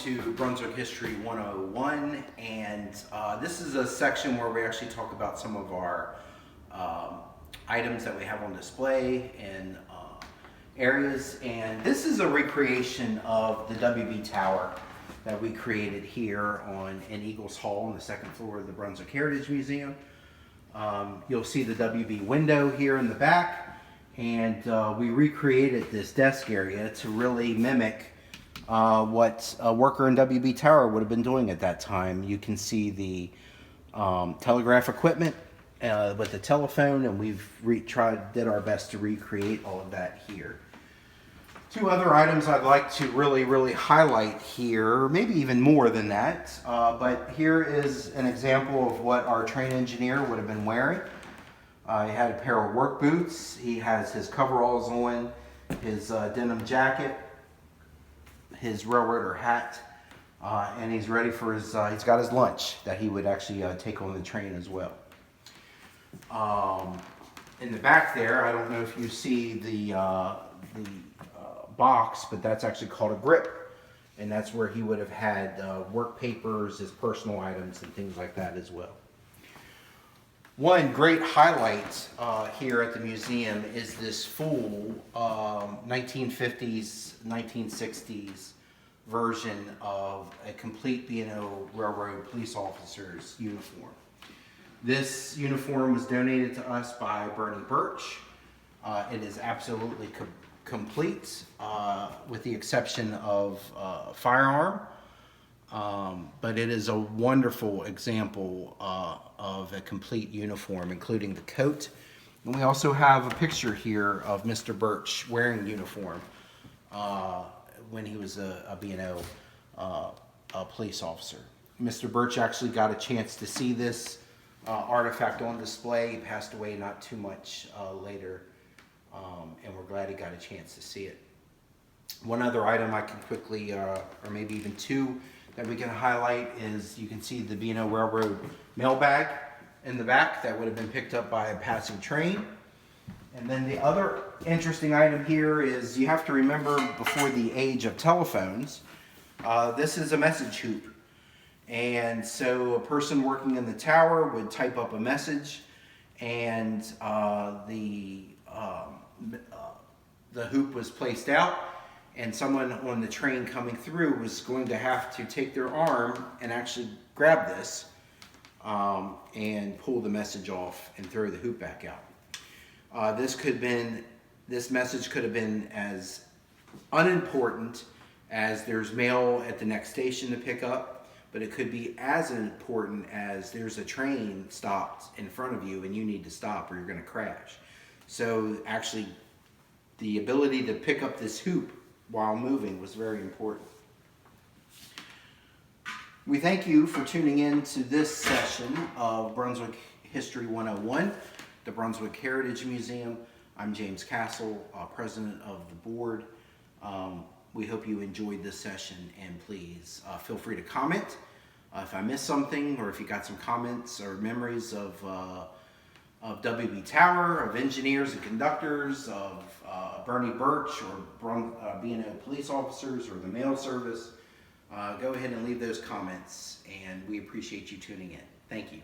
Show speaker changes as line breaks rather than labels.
to Brunswick History 101, and this is a section where we actually talk about some of our items that we have on display in areas. And this is a recreation of the WB Tower that we created here in Eagles Hall on the second floor of the Brunswick Heritage Museum. You'll see the WB window here in the back, and we recreated this desk area to really mimic what a worker in WB Tower would have been doing at that time. You can see the telegraph equipment with the telephone, and we've did our best to recreate all of that here. Two other items I'd like to really highlight here, maybe even more than that, but here is an example of what our train engineer would have been wearing. He had a pair of work boots, he has his coveralls on, his denim jacket, his railroader hat, and he's ready for his, he's got his lunch that he would actually take on the train as well. In the back there, I don't know if you see the box, but that's actually called a grip, and that's where he would have had work papers, his personal items, and things like that as well. One great highlight here at the museum is this full 1950s, 1960s version of a complete B&O Railroad police officer's uniform. This uniform was donated to us by Bernie Birch. It is absolutely complete with the exception of firearm. But it is a wonderful example of a complete uniform, including the coat. And we also have a picture here of Mr. Birch wearing uniform when he was a B&O police officer. Mr. Birch actually got a chance to see this artifact on display. He passed away not too much later, and we're glad he got a chance to see it. One other item I can quickly, or maybe even two, that we can highlight is you can see the B&O Railroad mail bag in the back that would have been picked up by a passing train. And then the other interesting item here is you have to remember, before the age of telephones, this is a message hoop. And so a person working in the tower would type up a message, and the hoop was placed out, and someone on the train coming through was going to have to take their arm and actually grab this and pull the message off and throw the hoop back out. This message could have been as unimportant as there's mail at the next station to pick up, but it could be as important as there's a train stopped in front of you and you need to stop or you're going to crash. So actually, the ability to pick up this hoop while moving was very important. We thank you for tuning in to this session of Brunswick History 101, the Brunswick Heritage Museum. I'm James Castle, President of the board. We hope you enjoyed this session, and please feel free to comment if I missed something, or if you got some comments or memories of WB Tower, of engineers and conductors, of Bernie Birch, or B&O police officers, or the mail service. Go ahead and leave those comments, and we appreciate you tuning in. Thank you.